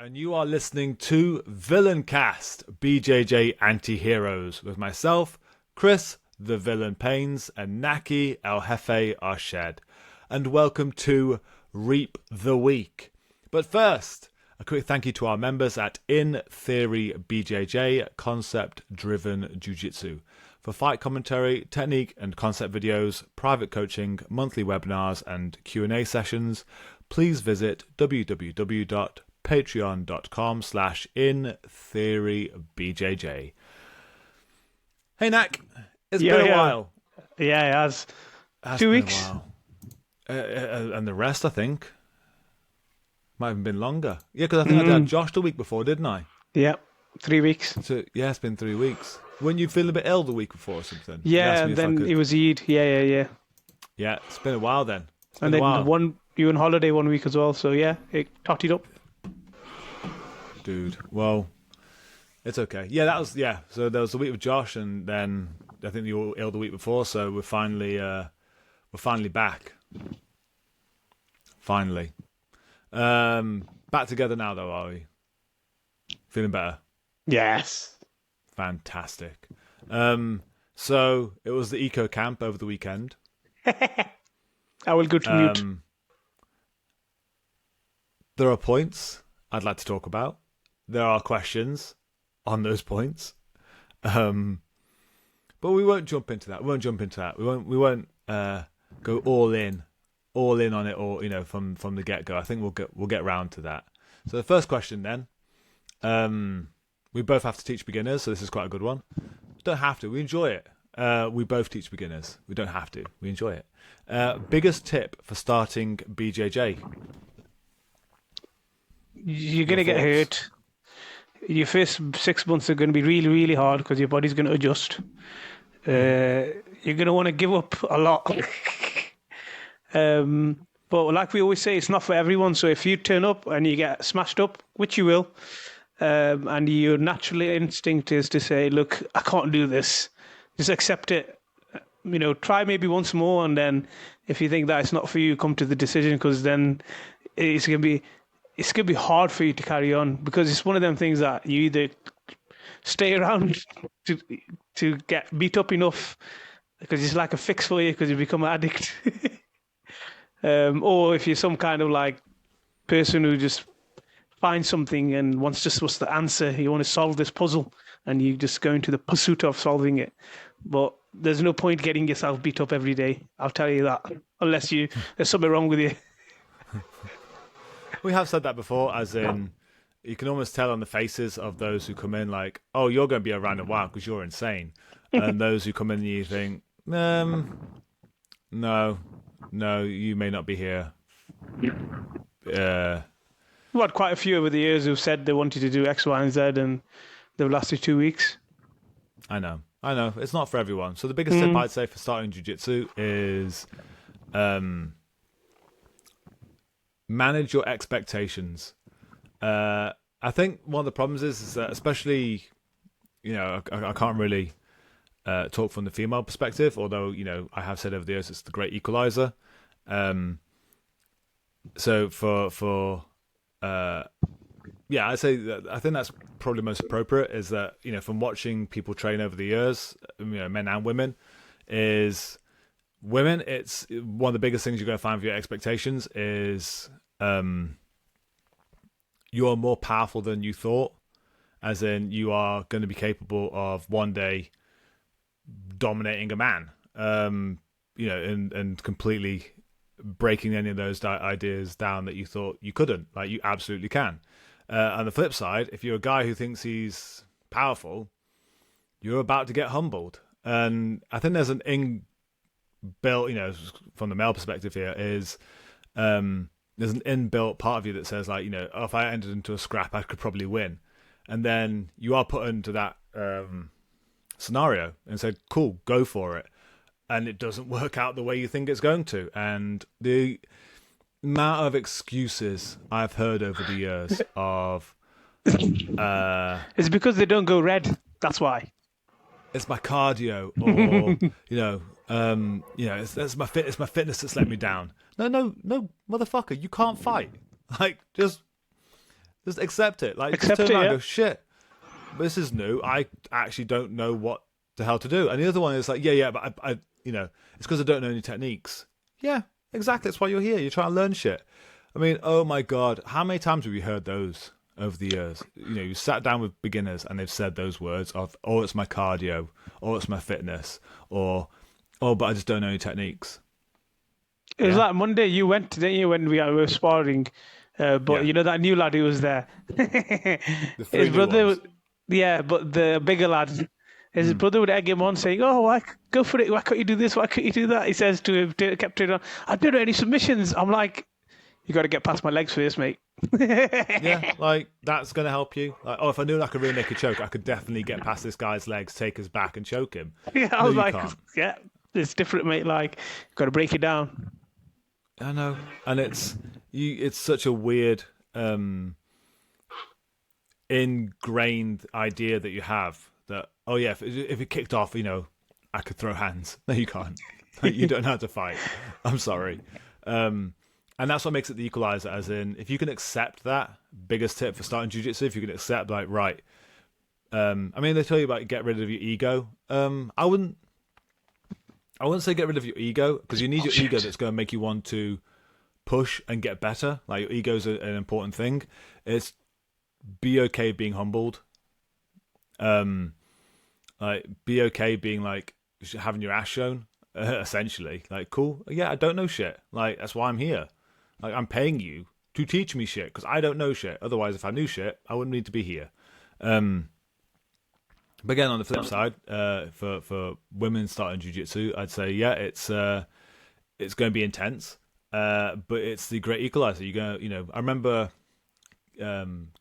and you are listening to Villaincast, BJJ Anti-Heroes, with myself, Chris, the Villain Pains, and Naqi, El Jefe, our shed. And welcome to Reap the Week. But first, a quick thank you to our members at In Theory BJJ, Concept-Driven Jiu-Jitsu. For fight commentary, technique and concept videos, private coaching, monthly webinars and Q&A sessions, please visit www.patreon.com/InTheoryBJJ. Hey, Nak. It's been a while. Yeah, it has. It's 2 been weeks. a while. And the rest, I think, might have been longer. Yeah, because I think I did Josh the week before, didn't I? Yeah, 3 weeks. So, yeah, it's been 3 weeks. Weren't you feeling a bit ill the week before or something? Yeah, then it was Eid. Yeah. Yeah, it's been a while then. And then you on holiday 1 week as well, so yeah, it totted up. Dude, well, it's okay. Yeah, so there was the week with Josh, and then I think you were ill the week before, so we're finally back. Finally. Back together now, though, are we? Feeling better? Yes. Fantastic. So it was the eco camp over the weekend. I will go to mute. There are points I'd like to talk about. There are questions on those points. But we won't jump into that. We won't go all in on it, or from the get go. I think we'll get round to that. So the first question then. We both have to teach beginners, so this is quite a good one. Don't have to. We enjoy it. We both teach beginners. We don't have to. We enjoy it. Biggest tip for starting BJJ? You're going to get hurt. Your first 6 months are going to be really, really hard because your body's going to adjust. You're going to want to give up a lot. But like we always say, it's not for everyone. So if you turn up and you get smashed up, which you will, and your natural instinct is to say, look, I can't do this. Just accept it. Try maybe once more, and then if you think that it's not for you, come to the decision, because then it's gonna be hard for you to carry on, because it's one of them things that you either stay around to get beat up enough because it's like a fix for you because you become an addict, or if you're some kind of like person who just finds something and what's the answer, you want to solve this puzzle and you just go into the pursuit of solving it. But there's no point getting yourself beat up every day, I'll tell you that, unless there's something wrong with you. We have said that before, as in, you can almost tell on the faces of those who come in like, oh, you're going to be around a while because you're insane. And those who come in and you think, no, you may not be here. We had quite a few over the years who said they wanted to do X, Y, and Z, and they've lasted 2 weeks. I know. It's not for everyone. So the biggest tip I'd say for starting jiu-jitsu is manage your expectations. I think one of the problems is that, especially, I can't really talk from the female perspective, although, I have said over the years it's the great equalizer. So I say that I think that's probably most appropriate, is that, from watching people train over the years, men and women, it's one of the biggest things you're going to find with your expectations is you are more powerful than you thought, as in you are going to be capable of one day dominating a man, and completely breaking any of those ideas down that you thought you couldn't. Like, you absolutely can. On the flip side, if you're a guy who thinks he's powerful, you're about to get humbled. And I think there's an inbuilt, from the male perspective here, is there's an inbuilt part of you that says, like, oh, if I entered into a scrap, I could probably win. And then you are put into that scenario and said, cool, go for it. And it doesn't work out the way you think it's going to. And the amount of excuses I've heard over the years of it's because they don't go red. That's why. It's my cardio, or it's my fitness that's let me down. No, motherfucker, you can't fight. Like, just Just accept it. Like, just Accept turn it, around and yeah. go, shit, this is new. I actually don't know what the hell to do. And the other one is like, yeah, but I it's because I don't know any techniques. Yeah, exactly. That's why you're here. You're trying to learn shit. I mean, oh my God, how many times have you heard those over the years? You sat down with beginners and they've said those words of, oh, it's my cardio, or it's my fitness, or, oh, but I just don't know any techniques. It was Yeah, like Monday you went, didn't you, when we were sparring? But yeah. you know that new lad who was there. The His three new brother, ones. yeah, but the bigger lad, his Mm. brother would egg him on, saying, "Oh, why go for it? Why can't you do this? Why can't you do that?" He says to him, kept it on. I don't know any submissions. I'm like, you got to get past my legs first, mate. Yeah, like that's gonna help you. Like, oh, if I knew I could rear naked choke, I could definitely get past this guy's legs, take his back, and choke him. Yeah, I No, was you like, can't. yeah, it's different, mate. Like, got to break it down. I know, and it's you. It's such a weird, ingrained idea that you have that. Oh yeah, if it kicked off, I could throw hands. No, you can't. Like, you don't know how to fight. I'm sorry. And that's what makes it the equalizer. As in, if you can accept that, biggest tip for starting jiu-jitsu, if you can accept, like, right. I mean, they tell you about get rid of your ego. I wouldn't say get rid of your ego because you need your ego that's going to make you want to push and get better. Like your ego is an important thing. It's be okay being humbled. Like be okay being like having your ass shown. Essentially, like cool. Yeah, I don't know shit. Like that's why I'm here. Like I'm paying you to teach me shit because I don't know shit. Otherwise, if I knew shit, I wouldn't need to be here. But again, on the flip side, for women starting jiu-jitsu, I'd say yeah, it's going to be intense, but it's the great equalizer. I remember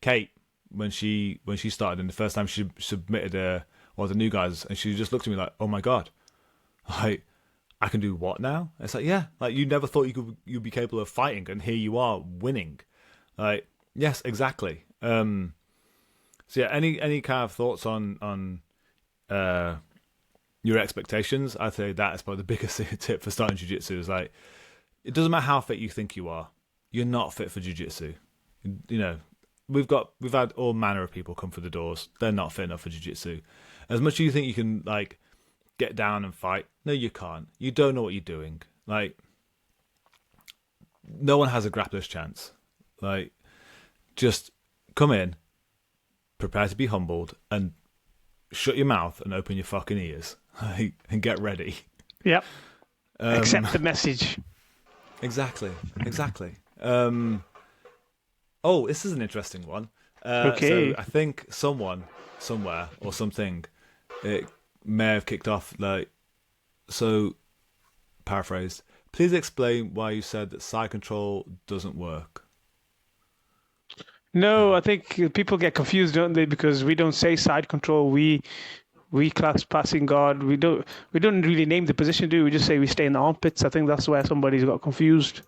Kate when she started, and the first time she submitted the new guys, and she just looked at me like, "Oh my God, like I can do what now?" It's like yeah, like you never thought you'd be capable of fighting, and here you are winning. Like yes, exactly. So yeah, any kind of thoughts on your expectations? I'd say that is probably the biggest tip for starting jiu-jitsu is like it doesn't matter how fit you think you are, you're not fit for jiu-jitsu. We've had all manner of people come through the doors. They're not fit enough for jiu-jitsu. As much as you think you can like get down and fight, no, you can't. You don't know what you're doing. Like no one has a grappler's chance. Like just come in, prepare to be humbled, and shut your mouth and open your fucking ears and get ready. Yep. Um, Accept the message. exactly. Oh, this is an interesting one. So Okay. I think someone, somewhere, or something, it may have kicked off like, so, paraphrased, please explain why you said that side control doesn't work. No, I think people get confused, don't they? Because we don't say side control. We class passing guard. We don't really name the position, do we? We just say we stay in the armpits. I think that's where somebody's got confused.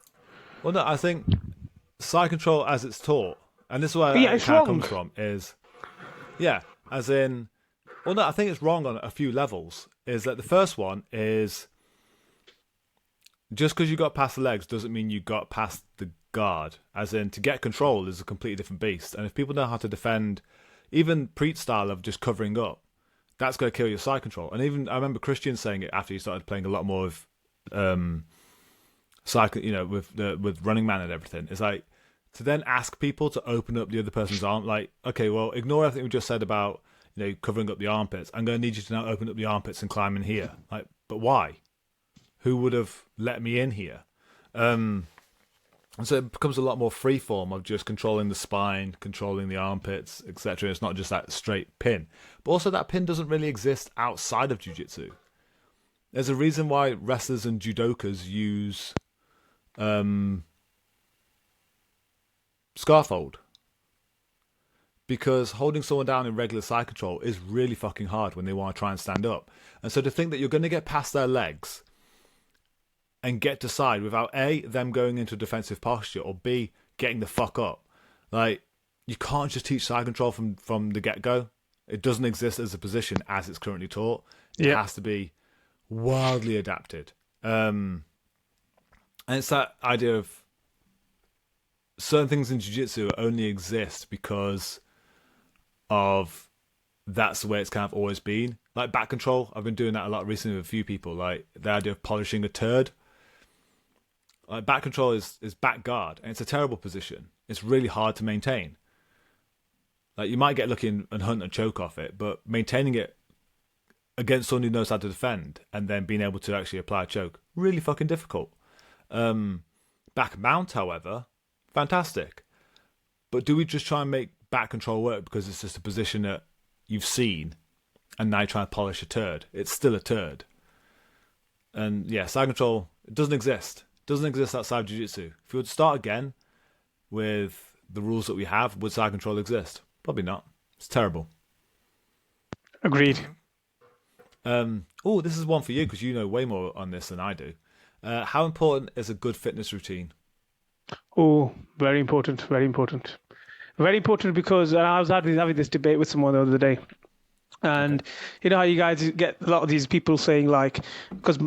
Well, no, I think side control as it's taught, and this is where Yeah, it it's kind of wrong. comes from, is, yeah, as in, well, no, I think it's wrong on a few levels. Is that the first one is just because you got past the legs doesn't mean you got past the guard. As in, to get control is a completely different beast. And if people know how to defend, even Preet style of just covering up, that's going to kill your side control. And even I remember Christian saying it after he started playing a lot more of side, with Running Man and everything. It's like to then ask people to open up the other person's arm. Like, okay, well, ignore everything we just said about covering up the armpits. I'm going to need you to now open up the armpits and climb in here. Like, but why? Who would have let me in here? And so it becomes a lot more freeform of just controlling the spine, controlling the armpits, etc. It's not just that straight pin. But also that pin doesn't really exist outside of jiu-jitsu. There's a reason why wrestlers and judokas use scarfold. Because holding someone down in regular side control is really fucking hard when they want to try and stand up. And so to think that you're going to get past their legs and get to side without A, them going into a defensive posture, or B, getting the fuck up. Like, you can't just teach side control from the get-go. It doesn't exist as a position as it's currently taught. It Yeah. has to be wildly adapted. And it's that idea of certain things in jiu-jitsu only exist because of that's the way it's kind of always been. Like back control, I've been doing that a lot recently with a few people. Like the idea of polishing a turd. Like back control is back guard, and it's a terrible position. It's really hard to maintain. Like you might get lucky and hunt and choke off it, but maintaining it against someone who knows how to defend and then being able to actually apply a choke, really fucking difficult. Back mount, however, fantastic. But do we just try and make back control work because it's just a position that you've seen and now you try and polish a turd? It's still a turd. And yeah, side control, it doesn't exist. It doesn't exist outside of jiu-jitsu. If you would start again with the rules that we have, would side control exist? Probably not. It's terrible. Agreed. This is one for you because you know way more on this than I do. How important is a good fitness routine? Oh, very important. Very important. Very important because I was having this debate with someone the other day. And you know how you guys get a lot of these people saying like, because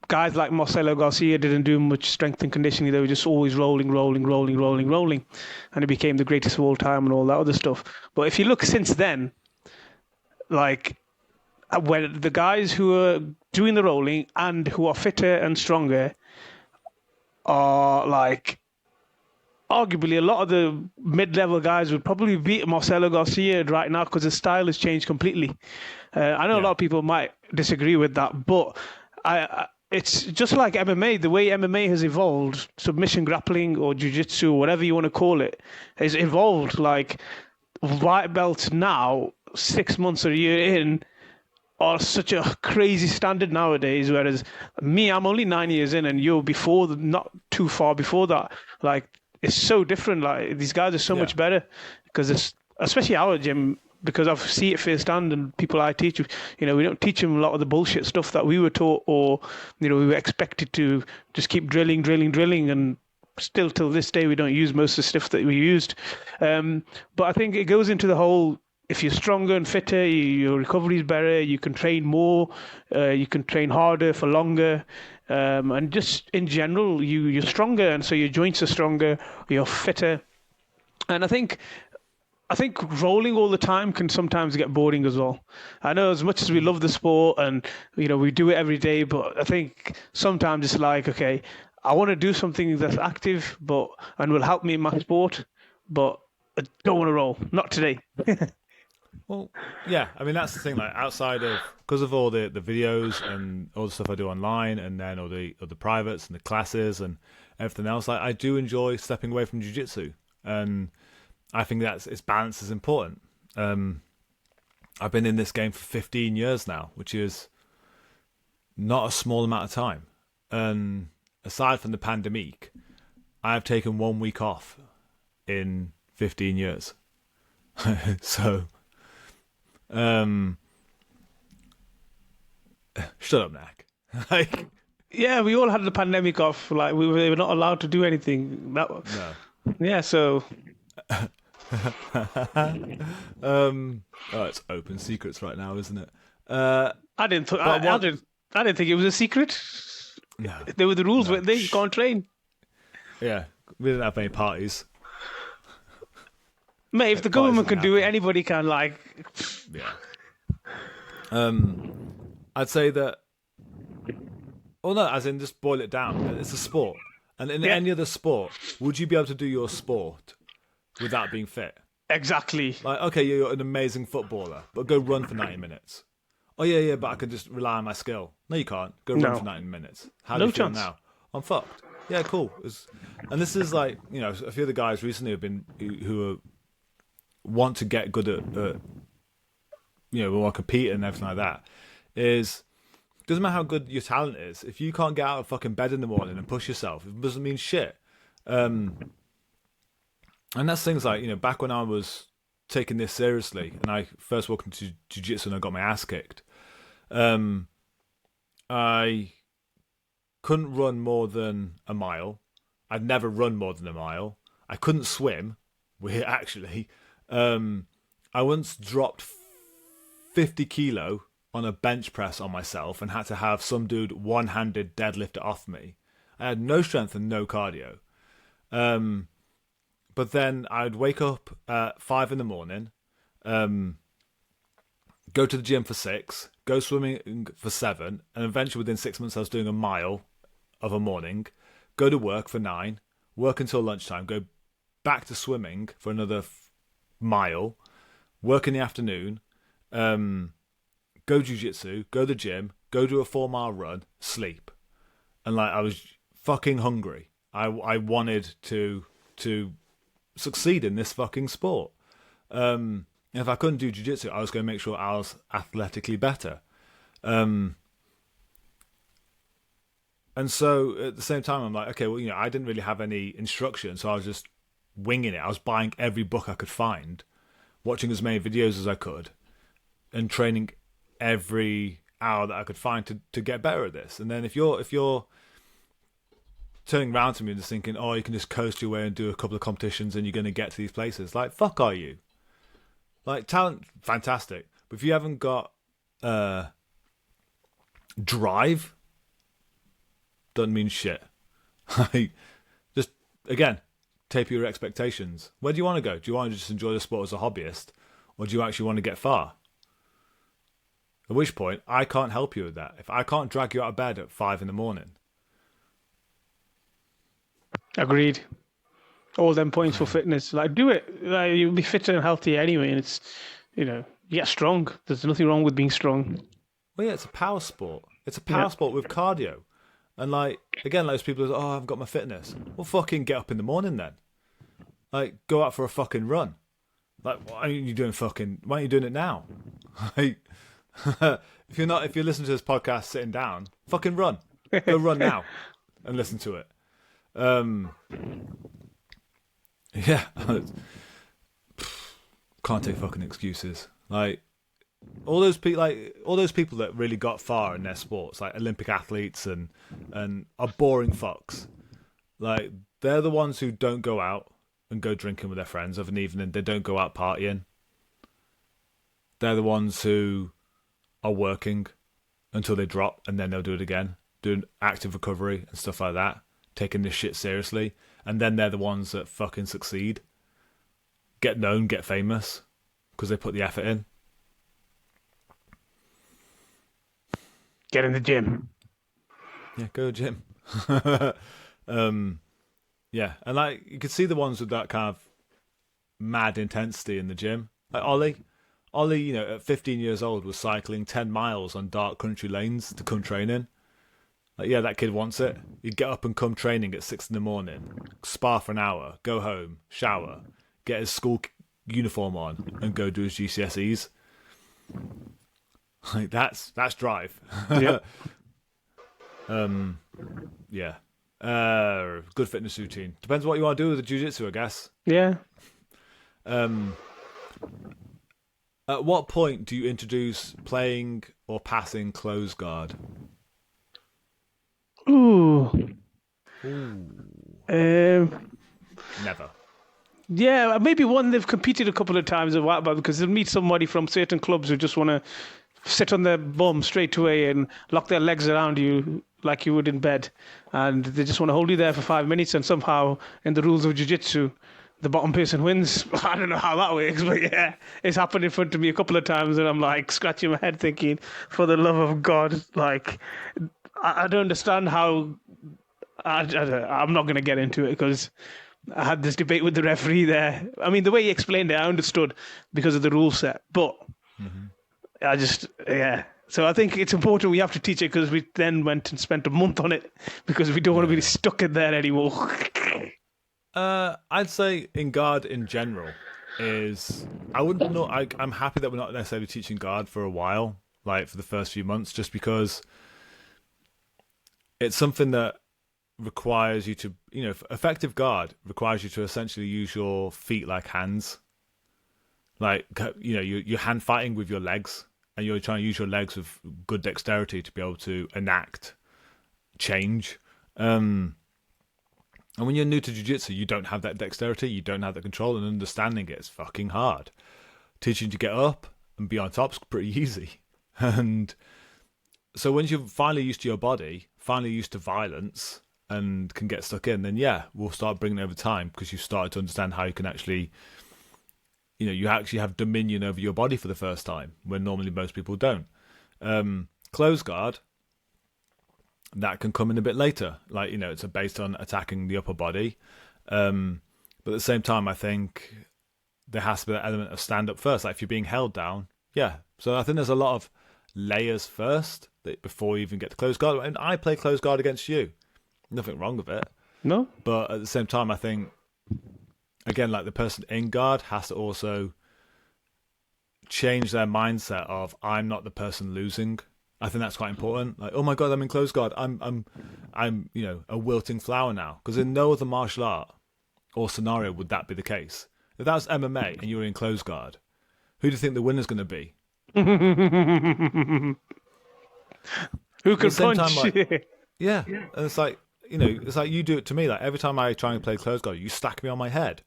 guys like Marcelo Garcia didn't do much strength and conditioning. They were just always rolling. And he became the greatest of all time and all that other stuff. But if you look since then, like when the guys who are doing the rolling and who are fitter and stronger are like, arguably a lot of the mid-level guys would probably beat Marcelo Garcia right now because his style has changed completely. I know a lot of people might disagree with that, but it's just like MMA. The way MMA has evolved, submission grappling or jiu-jitsu, whatever you want to call it, has evolved. Like white belts now, 6 months or a year in, are such a crazy standard nowadays. Whereas me, I'm only 9 years in, and you're not too far before that. Like it's so different. Like these guys are so much better because it's especially our gym. Because I've seen it firsthand, and people I teach, we don't teach them a lot of the bullshit stuff that we were taught, or we were expected to just keep drilling, and still till this day we don't use most of the stuff that we used. But I think it goes into the whole: if you're stronger and fitter, your recovery is better. You can train more, you can train harder for longer, and just in general, you're stronger, and so your joints are stronger, you're fitter, and I think rolling all the time can sometimes get boring as well. I know as much as we love the sport and we do it every day, but I think sometimes it's like, okay, I want to do something that's active and will help me in my sport, but I don't want to roll. Not today. Well, yeah, I mean that's the thing. Like outside of because of all the videos and all the stuff I do online, and then all the privates and the classes and everything else, like I do enjoy stepping away from jiu-jitsu, and I think its balance is important. I've been in this game for 15 years now, which is not a small amount of time. And aside from the pandemic, I've taken 1 week off in 15 years. So, shut up, Naq. Yeah, we all had the pandemic off. Like we were not allowed to do anything. No. Yeah, so. It's open secrets right now, isn't it? I didn't think it was a secret. No, there were the rules where they can't train. Yeah, we didn't have any parties. Mate, if the government can do it, anybody can. Like, yeah. I'd say that. Oh no, as in just boil it down. It's a sport, and in any other sport, would you be able to do your sport without being fit? Exactly. Like, okay, you're an amazing footballer, but go run for 90 minutes. Oh, yeah, but I could just rely on my skill. No, you can't. Go run for 90 minutes. How do you feel now? I'm fucked. Yeah, cool. And this is like, a few of the guys recently have been, who want to get good at who are competing and everything like that, doesn't matter how good your talent is, if you can't get out of fucking bed in the morning and push yourself, it doesn't mean shit. And that's things like, back when I was taking this seriously and I first walked into jiu-jitsu and I got my ass kicked, I couldn't run more than a mile. I'd never run more than a mile. I couldn't swim. I once dropped 50 kilo on a bench press on myself and had to have some dude one-handed deadlift it off me. I had no strength and no cardio. but then I'd wake up at 5 a.m, go to the gym for 6, go swimming for 7, and eventually within 6 months I was doing a mile of a morning, go to work for 9, work until lunchtime, go back to swimming for another mile, work in the afternoon, go jiu-jitsu, go to the gym, go do a 4 mile run, sleep. And like I was fucking hungry. I wanted to succeed in this fucking sport. If I couldn't do jiu-jitsu, I was going to make sure I was athletically better. And so at the same time, I'm like, okay, well, I didn't really have any instruction, so I was just winging it. I was buying every book I could find, watching as many videos as I could, and training every hour that I could find to get better at this. And then if you're turning around to me and just thinking, oh, you can just coast your way and do a couple of competitions and you're going to get to these places, like, fuck are you? Like, talent, fantastic. But if you haven't got drive, doesn't mean shit. Just, again, taper your expectations. Where do you want to go? Do you want to just enjoy the sport as a hobbyist? Or do you actually want to get far? At which point, I can't help you with that. If I can't drag you out of bed at 5 a.m. Agreed. All them points for fitness. Like, do it. Like, you'll be fitter and healthier anyway. And it's, you get strong. There's nothing wrong with being strong. Well, yeah, it's a power sport. It's a power sport with cardio. And, like, again, those people who say, oh, I've got my fitness. Well, fucking get up in the morning then. Like, go out for a fucking run. Like, why aren't you doing it now? Like, if you're listening to this podcast sitting down, fucking run. Go run now and listen to it. Yeah. Can't take fucking excuses. Like, all those people that really got far in their sports, like Olympic athletes and are boring fucks. Like, they're the ones who don't go out and go drinking with their friends of an evening. They don't go out partying. They're the ones who are working until they drop, and then they'll do it again, doing active recovery and stuff like that, taking this shit seriously, and then they're the ones that fucking succeed, get known, get famous, because they put the effort in. Get in the gym. Yeah, go to the gym. Yeah, and like you could see the ones with that kind of mad intensity in the gym, like Ollie. Ollie, at 15 years old, was cycling 10 miles on dark country lanes to come training. Like, yeah, that kid wants it. He'd get up and come training at 6 a.m, spar for an hour, go home, shower, get his school uniform on, and go do his GCSEs. Like, that's drive. Yep. Yeah. Good fitness routine. Depends what you want to do with the jiu-jitsu, I guess. Yeah. At what point do you introduce playing or passing close guard? Ooh. Never. Yeah, maybe one they've competed a couple of times a while back, because they'll meet somebody from certain clubs who just want to sit on their bum straight away and lock their legs around you like you would in bed, and they just want to hold you there for 5 minutes, and somehow in the rules of jiu-jitsu the bottom person wins. I don't know how that works, but yeah, it's happened in front of me a couple of times, and I'm like scratching my head thinking, for the love of God, like, I don't understand how. I'm not going to get into it because I had this debate with the referee there. I mean, the way he explained it, I understood because of the rule set, but yeah. So I think it's important we have to teach it, because we then went and spent a month on it because we don't want to be stuck in there anymore. I'd say in guard in general I wouldn't know. I'm happy that we're not necessarily teaching guard for a while, like for the first few months, just because it's something that requires you to, effective guard requires you to essentially use your feet like hands. Like, you're hand fighting with your legs, and you're trying to use your legs with good dexterity to be able to enact change. And when you're new to jiu-jitsu, you don't have that dexterity, you don't have that control, and understanding it is fucking hard. Teaching you to get up and be on top is pretty easy. And so when you're finally used to your body, finally used to violence, and can get stuck in, then yeah, we'll start bringing it over time because you've started to understand how you can actually, you actually have dominion over your body for the first time when normally most people don't. Closed guard, that can come in a bit later. Like, it's based on attacking the upper body. But at the same time, I think there has to be that element of stand up first. Like if you're being held down, yeah. So I think there's a lot of layers first before you even get to closed guard. And I play closed guard against you. Nothing wrong with it. No. But at the same time, I think, again, like the person in guard has to also change their mindset of I'm not the person losing. I think that's quite important. Like, oh my god, I'm in closed guard. I'm a wilting flower now. Because in no other martial art or scenario would that be the case. If that was MMA and you were in closed guard, who do you think the winner's going to be? Who can punch? Time, like, yeah, and it's like it's like you do it to me. Like every time I try and play closed guard, you stack me on my head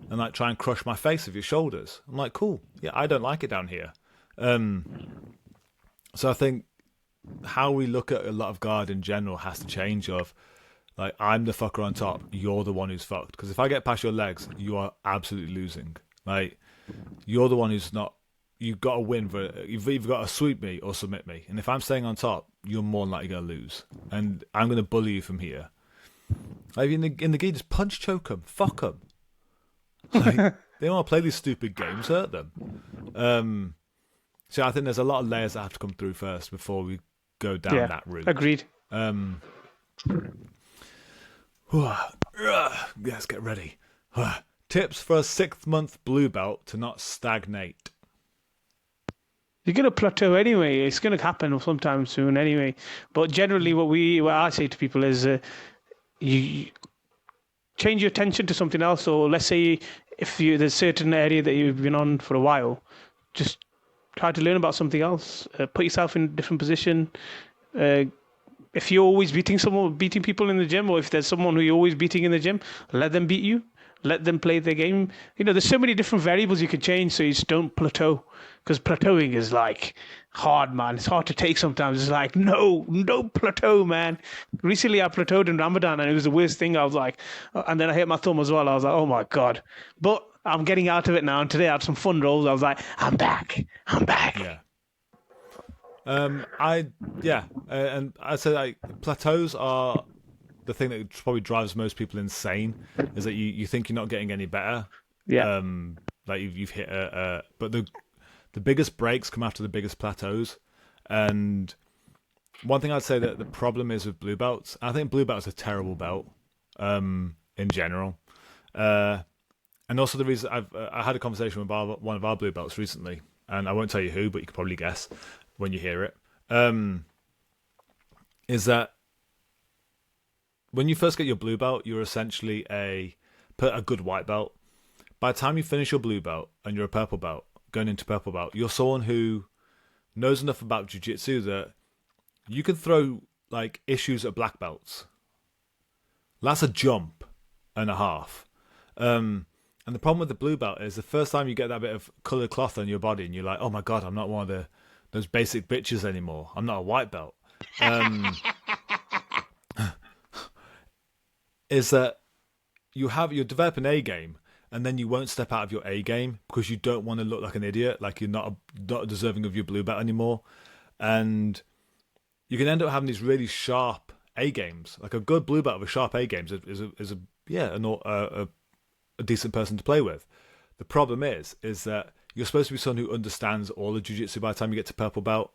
and like try and crush my face with your shoulders. I'm like, cool. Yeah, I don't like it down here. So I think how we look at a lot of guard in general has to change. Of like, I'm the fucker on top, you're the one who's fucked. Because if I get past your legs, you are absolutely losing. Like, you're the one who's not. You've got to win. You've either got to sweep me or submit me. And if I'm staying on top, you're more than likely going to lose. And I'm going to bully you from here. Like in the gi, just punch choke them. Fuck them. Like, they don't want to play these stupid games. Hurt them. So I think there's a lot of layers that have to come through first before we go down that route. Agreed. Let's get ready. Tips for a 6-month blue belt to not stagnate. You're going to plateau anyway. It's going to happen sometime soon anyway. But generally what I say to people is you change your attention to something else. So let's say if there's a certain area that you've been on for a while, just try to learn about something else. Put yourself in a different position. If you're always beating people in the gym, or if there's someone who you're always beating in the gym, let them beat you. Let them play their game. There's so many different variables you can change so you just don't plateau. Because plateauing is like hard, man. It's hard to take sometimes. It's like, no, don't plateau, man. Recently I plateaued in Ramadan and it was the worst thing. I was like, and then I hit my thumb as well. I was like, oh my God. But I'm getting out of it now. And today I had some fun rolls. I was like, I'm back. Yeah. And I say like plateaus are the thing that probably drives most people insane. Is that you think you're not getting any better. Yeah. Like you've hit but the biggest breaks come after the biggest plateaus. And one thing I'd say that the problem is with blue belts, I think blue belt's a terrible belt in general. And also the reason I had a conversation with one of our blue belts recently, and I won't tell you who, but you can probably guess when you hear it, is that when you first get your blue belt, you're essentially a good white belt. By the time you finish your blue belt and you're a purple belt, going into purple belt, you're someone who knows enough about jiu-jitsu that you can throw like issues at black belts. That's a jump and a half. And the problem with the blue belt is the first time you get that bit of coloured cloth on your body and you're like, oh my God, I'm not one of those basic bitches anymore. I'm not a white belt. Is that you're developing A game, and then you won't step out of your A game because you don't want to look like an idiot, like you're not deserving of your blue belt anymore. And you can end up having these really sharp A games. Like a good blue belt with sharp A games is a decent person to play with. The problem is that you're supposed to be someone who understands all of jiu-jitsu by the time you get to purple belt.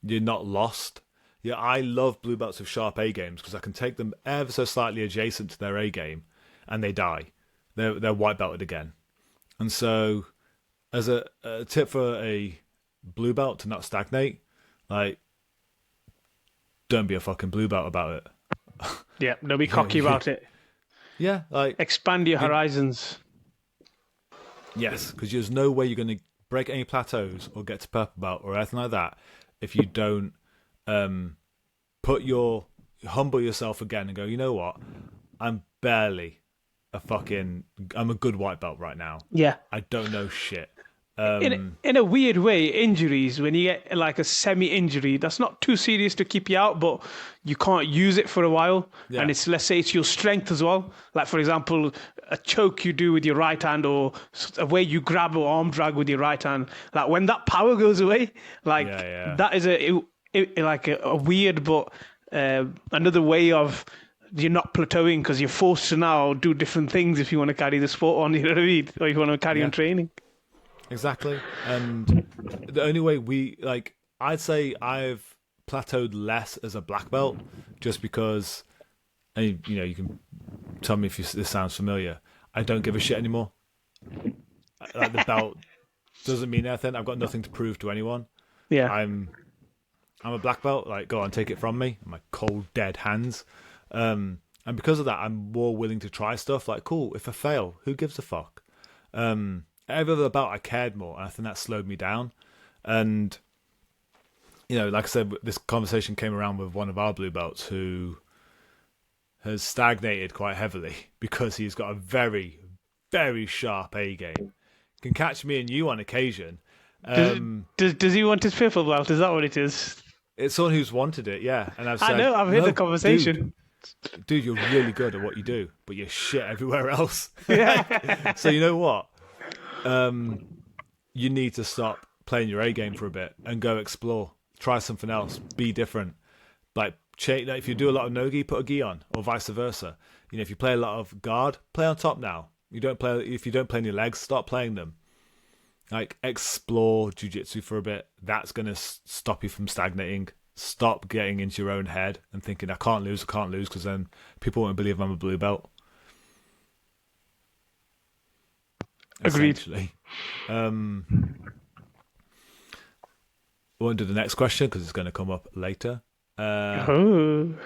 You're not lost. Yeah, I love blue belts with sharp A games because I can take them ever so slightly adjacent to their A game and they die. They're white belted again. And so as a tip for a blue belt to not stagnate, like, don't be a fucking blue belt about it. Yeah, don't be cocky about it. Yeah, like expand your horizons. Yes, because there's no way you're going to break any plateaus or get to purple belt or anything like that if you don't humble yourself again and go, you know what? I'm a good white belt right now. Yeah. I don't know shit. In a weird way, injuries, when you get like a semi-injury, that's not too serious to keep you out, but you can't use it for a while. Yeah. And it's, let's say it's your strength as well. Like, for example, a choke you do with your right hand, or a way you grab or arm drag with your right hand. Like, when that power goes away, like Yeah. that is like a weird, but another way of you're not plateauing, because you're forced to now do different things if you want to carry the sport on, you know what I mean? Or if you want to carry on training. Exactly. And the only way I'd say I've plateaued less as a black belt, just because, and you can tell me if this sounds familiar. I don't give a shit anymore. Like, the belt doesn't mean anything. I've got nothing to prove to anyone. Yeah. I'm a black belt. Like, go on, take it from me. My cold, dead hands. And because of that, I'm more willing to try stuff. Like, cool, if I fail, who gives a fuck? Every other belt I cared more, and I think that slowed me down. And, like I said, this conversation came around with one of our blue belts who has stagnated quite heavily because he's got a very, very sharp A game. Can catch me and you on occasion. Does he want his purple belt? Is that what it is? It's someone who's wanted it, yeah. And I've said, I know, I've heard the conversation. Dude, you're really good at what you do, but you're shit everywhere else. Yeah. So you know what? You need to stop playing your A game for a bit and go explore. Try something else. Be different. Like, if you do a lot of no-gi, put a gi on, or vice versa. If you play a lot of guard, play on top now. If you don't play any legs, stop playing them. Like, explore jiu-jitsu for a bit. That's going to stop you from stagnating. Stop getting into your own head and thinking, I can't lose, because then people won't believe I'm a blue belt. Agreed. We'll do the next question because it's going to come up later. There's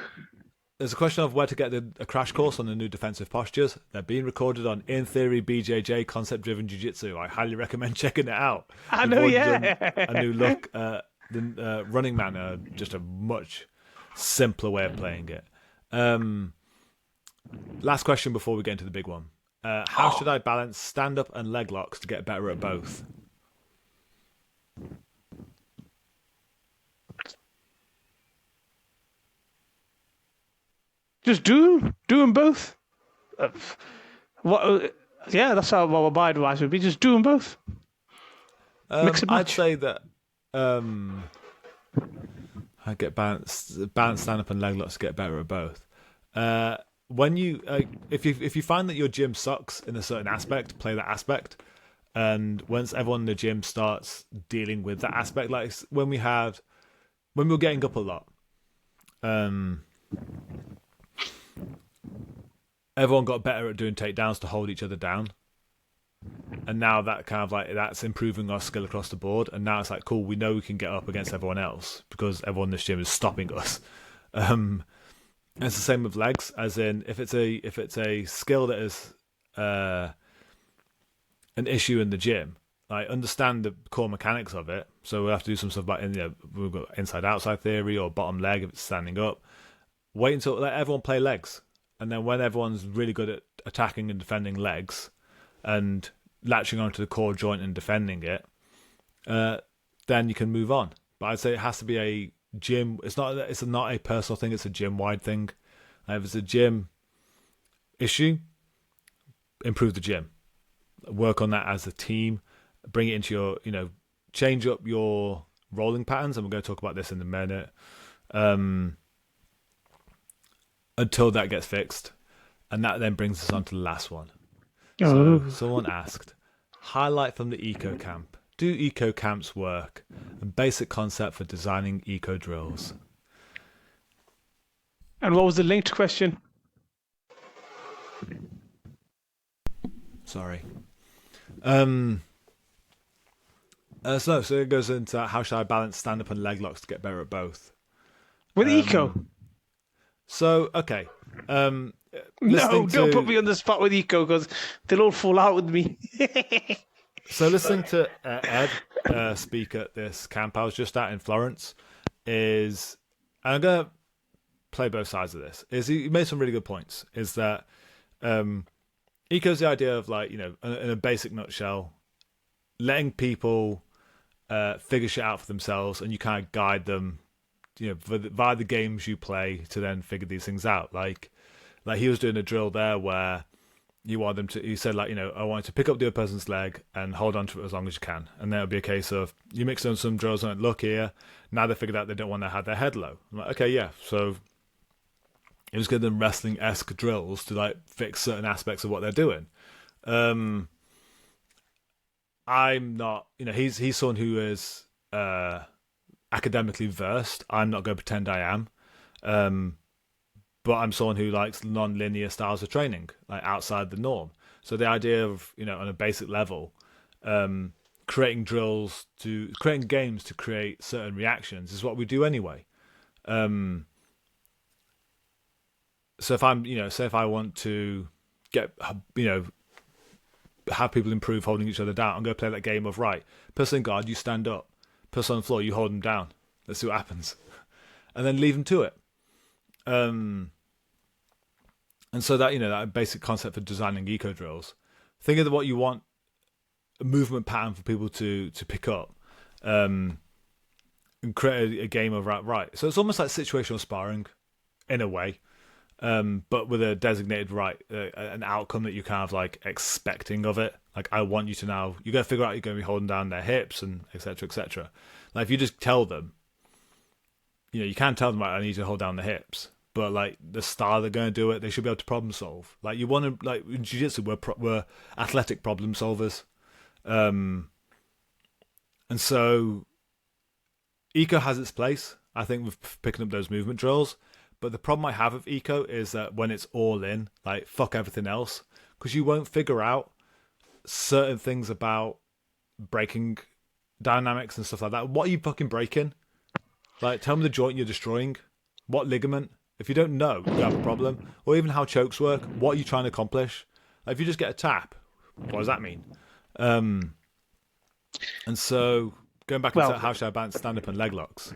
a question of where to get a crash course on the new defensive postures. They're being recorded on In Theory BJJ Concept Driven Jiu-Jitsu. I highly recommend checking it out. I know, yeah. A new look. The Running Man, just a much simpler way of playing it. Last question before we get into the big one. How should I balance stand-up and leg locks to get better at both? Just do them both. Yeah, that's how my advice would be. Just do them both. Mix and match. I'd say that I get balance stand-up and leg locks to get better at both. When you if you find that your gym sucks in a certain aspect, play that aspect. And once everyone in the gym starts dealing with that aspect, like when we were getting up a lot, everyone got better at doing takedowns to hold each other down. And now that kind of that's improving our skill across the board. And now it's like, cool, we know we can get up against everyone else because everyone in this gym is stopping us. And it's the same with legs, as in if it's a skill that is an issue in the gym, I understand the core mechanics of it. So we'll have to do some stuff about we've got inside-outside theory or bottom leg if it's standing up. Wait until let everyone play legs. And then when everyone's really good at attacking and defending legs and latching onto the core joint and defending it, then you can move on. But I'd say it has to be a gym. It's not a personal thing. It's a gym-wide thing. If it's a gym issue, improve the gym. Work on that as a team. Bring it into your, change up your rolling patterns. And we're going to talk about this in a minute. Until that gets fixed. And that then brings us on to the last one. So someone asked, highlight from the eco camp. Do eco camps work? And basic concept for designing eco drills. And what was the linked question? Sorry. So it goes into how should I balance stand-up and leg locks to get better at both. With eco? So, okay. No, don't put me on the spot with eco because they'll all fall out with me. So listening to Ed speak at this camp I was just at in Florence and I'm going to play both sides of this, he made some really good points, is that eco's the idea of in a basic nutshell, letting people figure shit out for themselves, and you kind of guide them, via the games you play to then figure these things out. Like he was doing a drill there where you want them to. He said like, I want you to pick up the other person's leg and hold on to it as long as you can, and then it'll be a case of you mix in some drills and look here. Now they figured out they don't want to have their head low. I'm like, okay, yeah. So it was giving them wrestling-esque drills to like fix certain aspects of what they're doing. I'm not, he's someone who is academically versed. I'm not going to pretend I am. But I'm someone who likes non-linear styles of training, like outside the norm. So the idea of, on a basic level, creating games to create certain reactions is what we do anyway. So if I'm, say if I want to get, have people improve holding each other down, I'm going to play that game of, right, person in guard, you stand up. Person on the floor, you hold them down. Let's see what happens. And then leave them to it. And so that, that basic concept for designing eco drills, think of what you want a movement pattern for people to pick up, and create a game of right. So it's almost like situational sparring in a way. But with a designated an outcome that you kind of like expecting of it. Like, I want you to now, you got to figure out you're going to be holding down their hips and et cetera, et cetera. Like, if you just tell them, you can tell them, like, I need you to hold down the hips, but like the style they're going to do it, they should be able to problem solve. Like, you want to, like in jiu-jitsu, we're athletic problem solvers. And so eco has its place, I think, with picking up those movement drills. But the problem I have with eco is that when it's all in, like, fuck everything else, because you won't figure out certain things about breaking dynamics and stuff like that. What are you fucking breaking? Like, tell me the joint you're destroying. What ligament? If you don't know, you have a problem. Or even how chokes work. What are you trying to accomplish? Like, if you just get a tap, what does that mean? And so, going back into how should I balance stand-up and leg locks?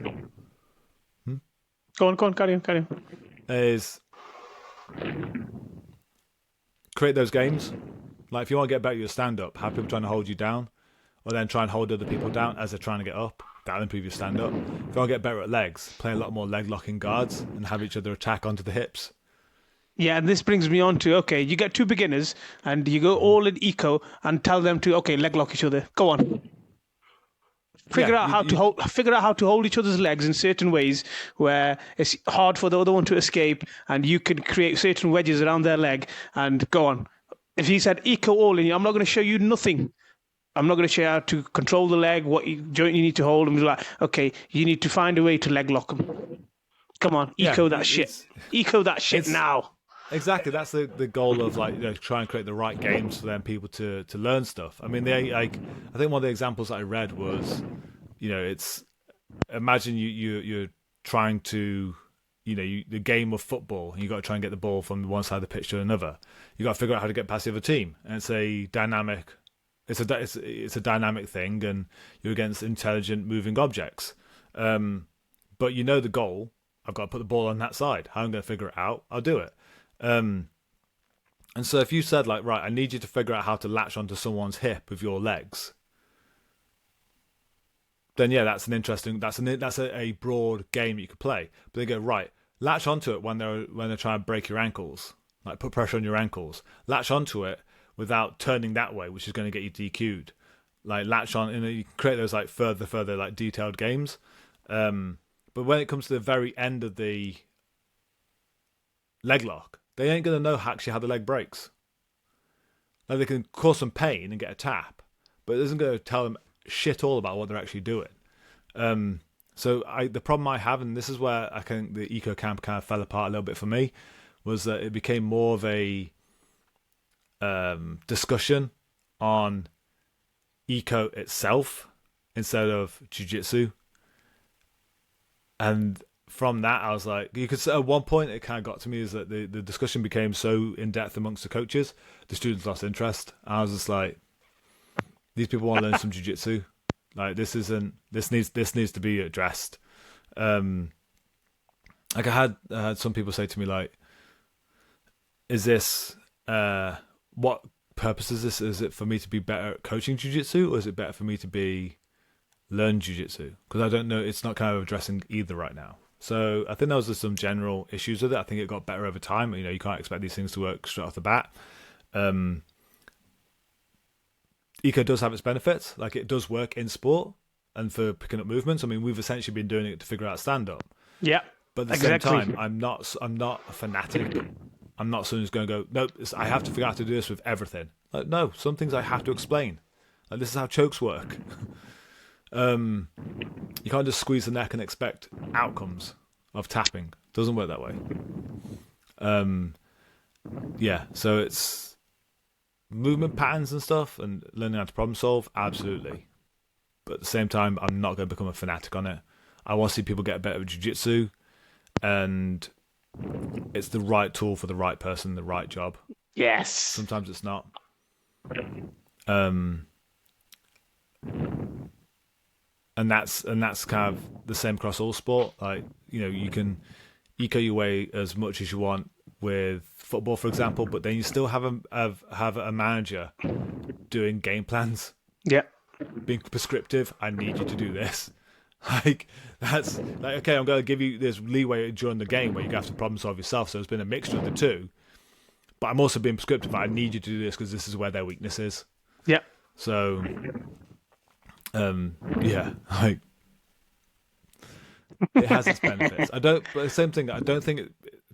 Go on, carry on. Is create those games. Like, if you want to get better at your stand-up, have people trying to hold you down, or then try and hold other people down as they're trying to get up. That'll improve your stand-up. If you want to get better at legs, play a lot more leg-locking guards and have each other attack onto the hips. Yeah, and this brings me on to, okay, you get two beginners and you go all in eco and tell them to, okay, leg lock each other. Go on. Figure out how to hold each other's legs in certain ways where it's hard for the other one to escape, and you can create certain wedges around their leg and go on. If he said eco all in, I'm not going to show you nothing. I'm not going to show you how to control the leg, what joint you need to hold. And be like, okay, you need to find a way to leg lock them. Come on, eco that shit. Eco that shit now. Exactly, that's the goal of, like, try and create the right games for them people to learn stuff. I mean, I think one of the examples that I read was, it's imagine you're trying to, the game of football, and you got to try and get the ball from one side of the pitch to another. You got to figure out how to get past the other team, and it's a dynamic thing, and you're against intelligent moving objects. But the goal. I've got to put the ball on that side. How I'm going to figure it out, I'll do it. And so if you said, like, right, I need you to figure out how to latch onto someone's hip with your legs, then yeah, that's a broad game you could play. But they go, right, latch onto it when they're trying to break your ankles, like put pressure on your ankles. Latch onto it without turning that way, which is going to get you DQ'd. Like, latch on, and you create those like further like detailed games. But when it comes to the very end of the leg lock, they ain't going to know actually how the leg breaks. Like, they can cause some pain and get a tap, but it isn't going to tell them shit all about what they're actually doing. So the problem I have, and this is where I think the eco camp kind of fell apart a little bit for me, was that it became more of a discussion on eco itself instead of jiu-jitsu. And from that, I was like, you could say at one point it kind of got to me is that the discussion became so in depth amongst the coaches, the students lost interest. I was just like, these people want to learn some jiu-jitsu. Like, this needs to be addressed. Like, I had some people say to me, like, is this what purpose is this? Is it for me to be better at coaching jiu-jitsu, or is it better for me to learn jiu-jitsu? Because I don't know. It's not kind of addressing either right now. So I think those are some general issues with it. I think it got better over time. You know, you can't expect these things to work straight off the bat. Eco does have its benefits. Like, it does work in sport and for picking up movements. I mean, we've essentially been doing it to figure out stand-up. Yeah. But at the same time, I'm not a fanatic. I'm not someone who's going to go, no, I have to figure out how to do this with everything. Like, no, some things I have to explain. Like, this is how chokes work. You can't just squeeze the neck and expect outcomes of tapping. It doesn't work that way. Yeah, so it's movement patterns and stuff and learning how to problem solve, absolutely. But at the same time, I'm not going to become a fanatic on it. I want to see people get better at jiu-jitsu, and it's the right tool for the right person, the right job. Yes. Sometimes it's not. And that's kind of the same across all sport. Like, you know, you can eco your way as much as you want with football, for example, but then you still have a manager doing game plans. Yeah. Being prescriptive. I need you to do this. Like, that's like, okay, I'm going to give you this leeway during the game where you have to problem solve yourself. So it's been a mixture of the two. But I'm also being prescriptive. I need you to do this because this is where their weakness is. Yeah. So, yeah, like, it has its benefits. But the same thing, I don't think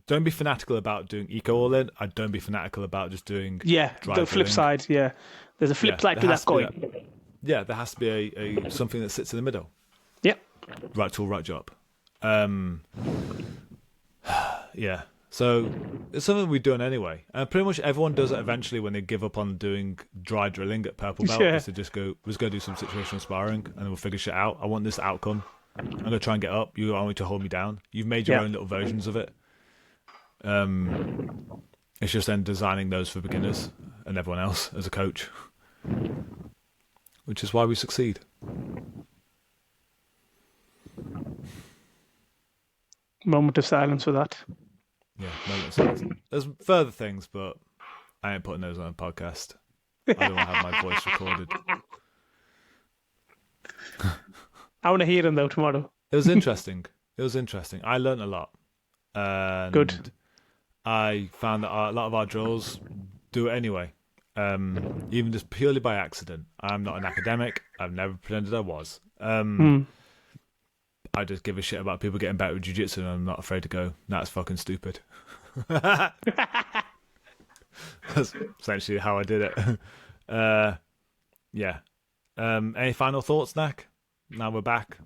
don't be fanatical about doing eco all in. I don't be fanatical about just doing the flip side. Yeah, there's a flip side to that coin. Yeah, there has to be a something that sits in the middle. Yeah, right tool, right job. Yeah, so it's something we're doing anyway, and pretty much everyone does it eventually when they give up on doing dry drilling at purple belt. Is to just go do some situational sparring, and then we'll figure shit out. I want this outcome. I'm gonna try and get up. You want me to hold me down. You've made your own little versions of it. It's just then designing those for beginners and everyone else as a coach, which is why we succeed. Moment of silence for that. Yeah, moment of silence. There's further things, but I ain't putting those on a podcast. I don't want to have my voice recorded. I want to hear them though tomorrow. It was interesting. I learned a lot. Good. I found that a lot of our drills do it anyway, even just purely by accident. I'm not an academic. I've never pretended I was. I just give a shit about people getting better at jiu-jitsu, and I'm not afraid to go, that's fucking stupid. That's essentially how I did it. Yeah. Any final thoughts, Naq? Now we're back.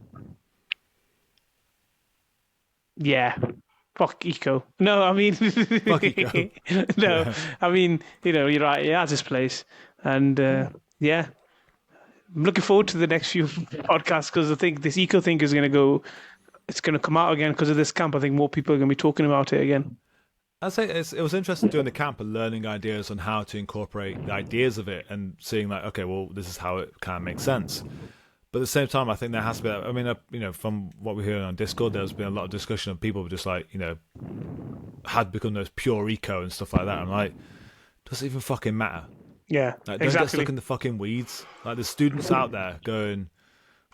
Yeah. Fuck eco. No, I mean... Fuck eco. No, yeah. I mean, you're right. It has its place. And, yeah. I'm looking forward to the next few podcasts because I think this eco thing is going to come out again because of this camp. I think more people are going to be talking about it again. I'd say it was interesting doing the camp and learning ideas on how to incorporate the ideas of it and seeing like, okay, well, this is how it kind of makes sense. But at the same time, I think there has to be, I mean, from what we're hearing on Discord, there's been a lot of discussion of people just like, had become those pure eco and stuff like that. I'm like, does it even fucking matter? Yeah, like, don't get stuck in the fucking weeds. Like, there's students out there going,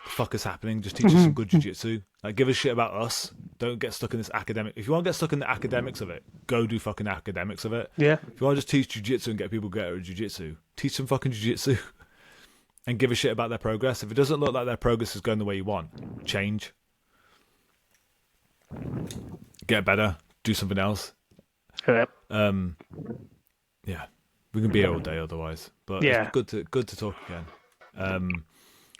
the fuck is happening? Just teach us some good jiu-jitsu. Like, give a shit about us. Don't get stuck in this academic. If you want to get stuck in the academics of it, go do fucking academics of it. Yeah. If you want to just teach jiu-jitsu and get people better at jiu-jitsu, teach them fucking jiu-jitsu and give a shit about their progress. If it doesn't look like their progress is going the way you want, change. Get better. Do something else. Yep. Yeah. We can be here all day otherwise. But it's good to talk again.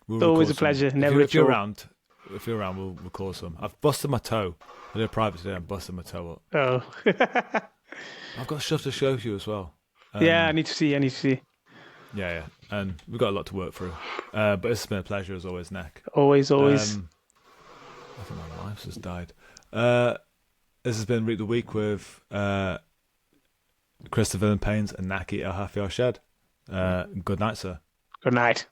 It's always a pleasure. If you're around, we'll record some. I've busted my toe. I did a private today and busted my toe up. Oh. I've got stuff to show you as well. Yeah, I need to see. Yeah. And we've got a lot to work through. But it's been a pleasure as always, Naq. Always. I think my life just died. This has been Reap the Week with Chris the Villain Pains and Naqi El Hafi Shed. Good night, sir. Good night.